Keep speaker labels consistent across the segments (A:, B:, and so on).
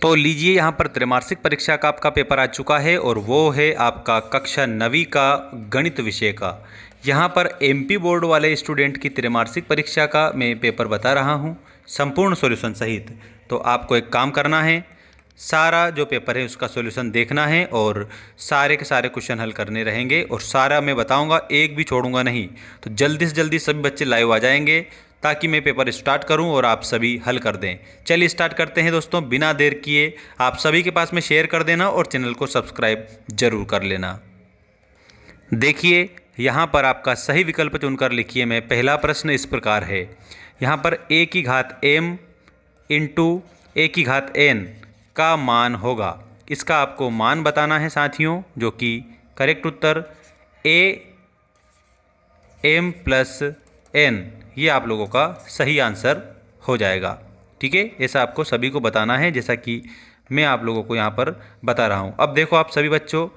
A: तो लीजिए, यहाँ पर त्रैमासिक परीक्षा का आपका पेपर आ चुका है और वो है आपका कक्षा 9वीं का गणित विषय का। यहाँ पर एमपी बोर्ड वाले स्टूडेंट की त्रैमासिक परीक्षा का मैं पेपर बता रहा हूँ संपूर्ण सॉल्यूशन सहित। तो आपको एक काम करना है, सारा जो पेपर है उसका सॉल्यूशन देखना है और सारे के सारे क्वेश्चन हल करने रहेंगे और सारा मैं बताऊंगा, एक भी छोड़ूंगा नहीं। तो जल्दी से जल्दी सभी बच्चे लाइव आ जाएंगे ताकि मैं पेपर स्टार्ट करूं और आप सभी हल कर दें। चलिए स्टार्ट करते हैं दोस्तों, बिना देर किए आप सभी के पास में शेयर कर देना और चैनल को सब्सक्राइब जरूर कर लेना। देखिए, यहाँ पर आपका सही विकल्प चुनकर लिखिए। मैं पहला प्रश्न इस प्रकार है, यहाँ पर a की घात m इंटू a की घात n का मान होगा। इसका आपको मान बताना है साथियों, जो कि correct Uttar a m plus n, ये आप लोगों का सही आंसर हो जाएगा। ठीक है, ऐसा आपको सभी को बताना है जैसा कि मैं आप लोगों को यहाँ पर बता रहा हूँ। अब देखो आप सभी बच्चों,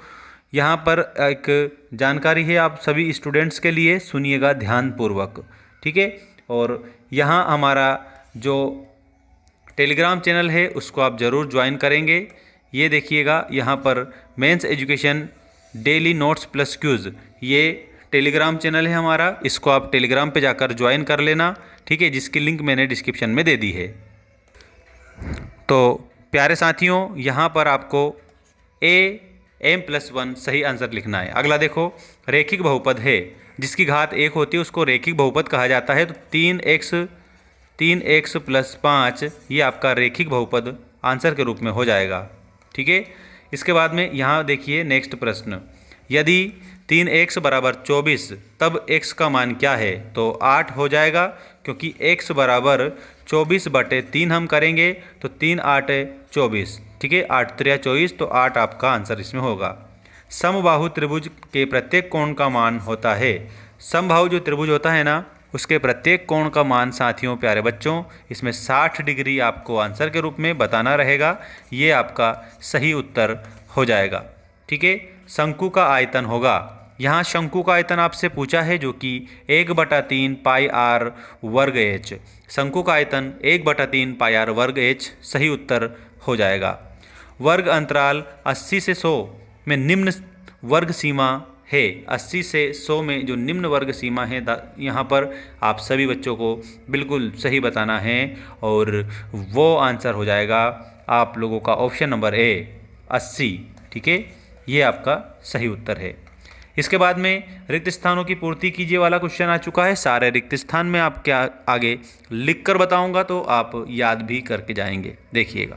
A: यहाँ पर एक जानकारी है आप सभी स्टूडेंट्स के लिए, सुनिएगा ध्यानपूर्वक। ठीक है, और यहाँ हमारा जो टेलीग्राम चैनल है उसको आप ज़रूर ज्वाइन करेंगे। ये देखिएगा, यहाँ पर mains education daily notes plus Qs, ये टेलीग्राम चैनल है हमारा, इसको आप टेलीग्राम पे जाकर ज्वाइन कर लेना। ठीक है, जिसकी लिंक मैंने डिस्क्रिप्शन में दे दी है। तो प्यारे साथियों, यहाँ पर आपको m+1 सही आंसर लिखना है। अगला देखो, रेखिक बहुपद है जिसकी घात 1 होती है उसको रेखिक बहुपद कहा जाता है। तो 3x प्लस 5 ये आपका रेखिक बहुपद आंसर के रूप में हो जाएगा। ठीक है, इसके बाद में यहाँ देखिए नेक्स्ट प्रश्न, यदि 3x बराबर 24 तब x का मान क्या है? तो 8 हो जाएगा, क्योंकि x बराबर 24/3 हम करेंगे तो 3 8 24। ठीक है, 8 3 24, तो 8 आपका आंसर इसमें होगा। समबाहु त्रिभुज के प्रत्येक कोण का मान होता है। समबाहु जो त्रिभुज होता है ना, उसके प्रत्येक कोण का मान साथियों प्यारे बच्चों इसमें 60 डिग्री आपको आंसर के रूप में बताना रहेगा। ये आपका सही उत्तर हो जाएगा। ठीक है, शंकु का आयतन होगा, यहाँ शंकु का आयतन आपसे पूछा है जो कि 1/3 पाई आर वर्ग एच। शंकु का आयतन 1/3 पाई आर वर्ग एच सही उत्तर हो जाएगा। वर्ग अंतराल 80 से 100 में निम्न वर्ग सीमा है। 80 से 100 में जो निम्न वर्ग सीमा है, यहाँ पर आप सभी बच्चों को बिल्कुल सही बताना है और वो आंसर हो जाएगा आप लोगों का ऑप्शन नंबर ए 80। ठीक है, ये आपका सही उत्तर है। इसके बाद में रिक्त स्थानों की पूर्ति कीजिए वाला क्वेश्चन आ चुका है। सारे रिक्त स्थान में आप क्या आगे लिख कर बताऊँगा तो आप याद भी करके जाएंगे। देखिएगा,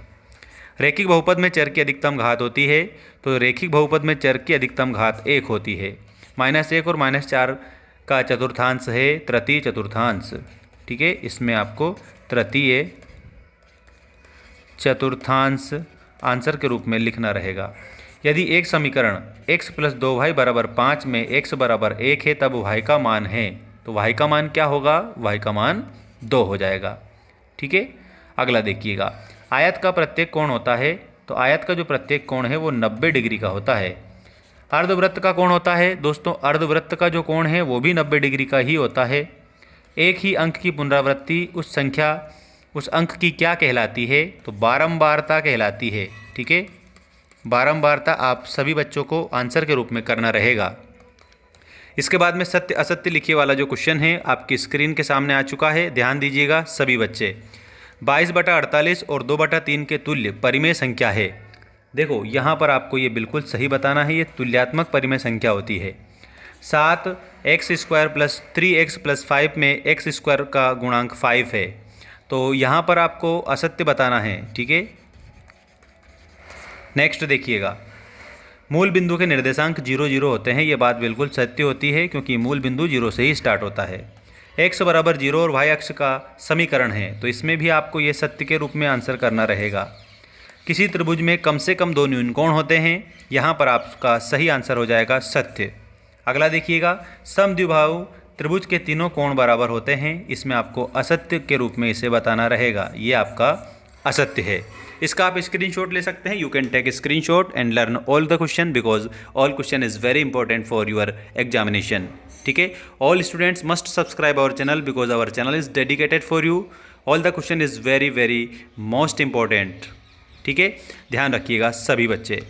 A: रेखिक बहुपद में चर की अधिकतम घात होती है। तो रेखिक बहुपद में चर की अधिकतम घात 1 होती है। -1 और -4 का चतुर्थांश है तृतीय चतुर्थांश। ठीक है, इसमें आपको तृतीय चतुर्थांश आंसर के रूप में लिखना रहेगा। यदि एक समीकरण x + 2y = 5 में x = 1 है तब y का मान है। तो y का मान क्या होगा? y का मान 2 हो जाएगा। ठीक है, अगला देखिएगा, आयत का प्रत्येक कोण होता है। तो आयत का जो प्रत्येक कोण है वो 90 डिग्री का होता है। अर्धवृत्त का कोण होता है दोस्तों, अर्धवृत्त का जो कोण है वो भी 90 डिग्री का ही होता है। एक ही अंक की पुनरावृत्ति उस अंक की क्या कहलाती है? तो बारंबारता कहलाती है। ठीक है, बारंबारता आप सभी बच्चों को आंसर के रूप में करना रहेगा। इसके बाद में सत्य असत्य लिखिए वाला जो क्वेश्चन है आपकी स्क्रीन के सामने आ चुका है, ध्यान दीजिएगा सभी बच्चे। 22/48 और 2/3 के तुल्य परिमेय संख्या है। देखो, यहाँ पर आपको ये बिल्कुल सही बताना है, ये तुल्यात्मक परिमेय संख्या होती है। 7x² + 3x + 5 में x² का गुणांक 5 है। तो यहाँ पर आपको असत्य बताना है। ठीक है, नेक्स्ट देखिएगा, मूल बिंदु के निर्देशांक 0 0 होते हैं। ये बात बिल्कुल सत्य होती है, क्योंकि मूल बिंदु 0 से ही स्टार्ट होता है। x = 0 और y अक्ष का समीकरण है, तो इसमें भी आपको ये सत्य के रूप में आंसर करना रहेगा। किसी त्रिभुज में कम से कम 2 न्यूनकोण होते हैं, यहाँ पर आपका सही आंसर हो जाएगा सत्य। अगला देखिएगा, समद्विबाहु त्रिभुज के तीनों कोण बराबर होते हैं। इसमें आपको असत्य के रूप में इसे बताना रहेगा, ये आपका असत्य है। इसका आप स्क्रीनशॉट ले सकते हैं। You can take screenshot and learn all the question because all question is very important for your examination. ठीक है, all students must subscribe our channel because our channel is dedicated for you. All the question is very very most important. ठीक है, ध्यान रखिएगा सभी बच्चे।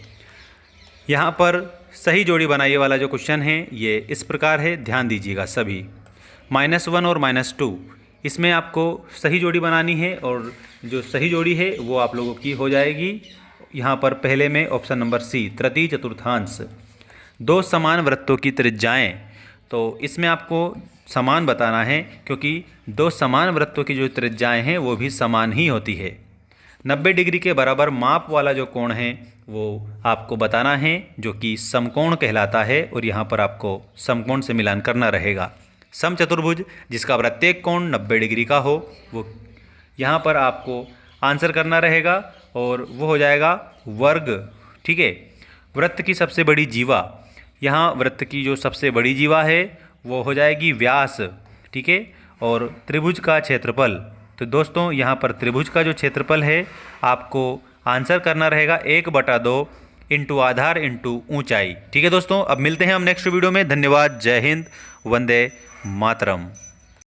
A: यहाँ पर सही जोड़ी बनाइए वाला जो क्वेश्चन है ये इस प्रकार है, ध्यान दीजिएगा सभी। -1 और -2 इसमें आपको सही जोड़ी बनानी है और जो सही जोड़ी है वो आप लोगों की हो जाएगी यहाँ पर पहले में ऑप्शन नंबर सी, तृतीय चतुर्थांश। दो समान वृत्तों की त्रिज्याएं, तो इसमें आपको समान बताना है क्योंकि दो समान वृत्तों की जो त्रिज्याएं हैं वो भी समान ही होती है। 90 डिग्री के बराबर माप वाला जो कोण है वो आपको बताना है जो कि समकोण कहलाता है और यहाँ पर आपको समकोण से मिलान करना रहेगा। समचतुर्भुज जिसका प्रत्येक कोण 90 डिग्री का हो वो यहाँ पर आपको आंसर करना रहेगा और वो हो जाएगा वर्ग। ठीक है, वृत्त की सबसे बड़ी जीवा, यहाँ वृत्त की जो सबसे बड़ी जीवा है वो हो जाएगी व्यास। ठीक है, और त्रिभुज का क्षेत्रफल, तो दोस्तों यहाँ पर त्रिभुज का जो क्षेत्रफल है आपको आंसर करना रहेगा 1/2 इंटू आधार इंटू ऊंचाई। ठीक है दोस्तों, अब मिलते हैं हम नेक्स्ट वीडियो में। धन्यवाद, जय हिंद, वंदे मातरम।